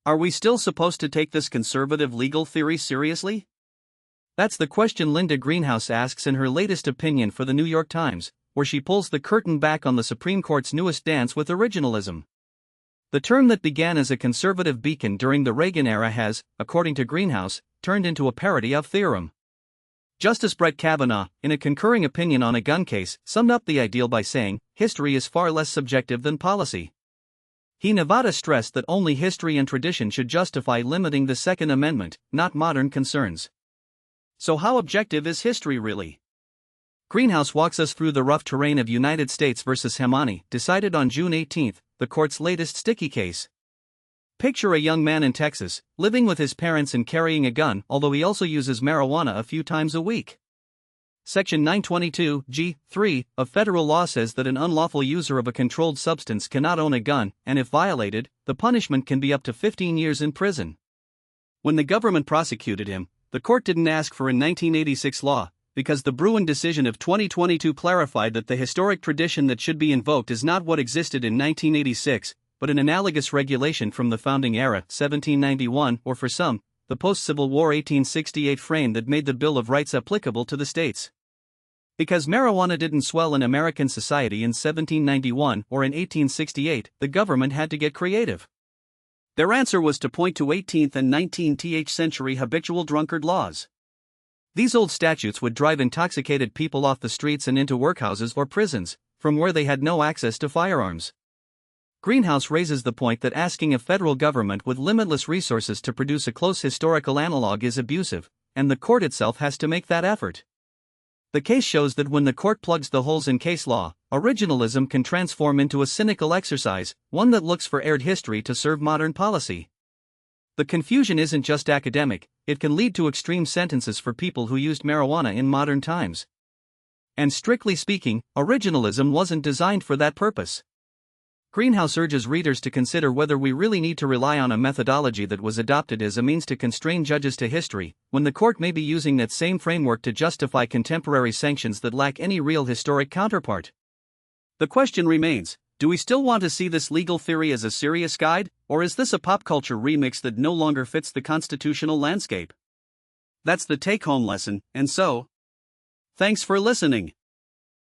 Are we still supposed to take this conservative legal theory seriously? That's the question Linda Greenhouse asks in her latest opinion for the New York Times, where she pulls the curtain back on the Supreme Court's newest dance with originalism. The term that began as a conservative beacon during the Reagan era has, according to Greenhouse, turned into a parody of theorem. Justice Brett Kavanaugh, in a concurring opinion on a gun case, summed up the ideal by saying, "History is far less subjective than policy." Nevada stressed that only history and tradition should justify limiting the Second Amendment, not modern concerns. So how objective is history really? Greenhouse walks us through the rough terrain of United States v. Hamani, decided on June 18, the court's latest sticky case. Picture a young man in Texas, living with his parents and carrying a gun, although he also uses marijuana a few times a week. Section 922(g)(3) of federal law says that an unlawful user of a controlled substance cannot own a gun, and if violated, the punishment can be up to 15 years in prison. When the government prosecuted him, the court didn't ask for a 1986 law, because the Bruin decision of 2022 clarified that the historic tradition that should be invoked is not what existed in 1986, but an analogous regulation from the founding era, 1791, or for some, the post-Civil War 1868 frame that made the Bill of Rights applicable to the states. Because marijuana didn't swell in American society in 1791 or in 1868, the government had to get creative. Their answer was to point to 18th and 19th century habitual drunkard laws. These old statutes would drive intoxicated people off the streets and into workhouses or prisons, from where they had no access to firearms. Greenhouse raises the point that asking a federal government with limitless resources to produce a close historical analog is abusive, and the court itself has to make that effort. The case shows that when the court plugs the holes in case law, originalism can transform into a cynical exercise, one that looks for aired history to serve modern policy. The confusion isn't just academic, it can lead to extreme sentences for people who used marijuana in modern times. And strictly speaking, originalism wasn't designed for that purpose. Greenhouse urges readers to consider whether we really need to rely on a methodology that was adopted as a means to constrain judges to history, when the court may be using that same framework to justify contemporary sanctions that lack any real historic counterpart. The question remains, do we still want to see this legal theory as a serious guide, or is this a pop culture remix that no longer fits the constitutional landscape? That's the take-home lesson, and so, thanks for listening.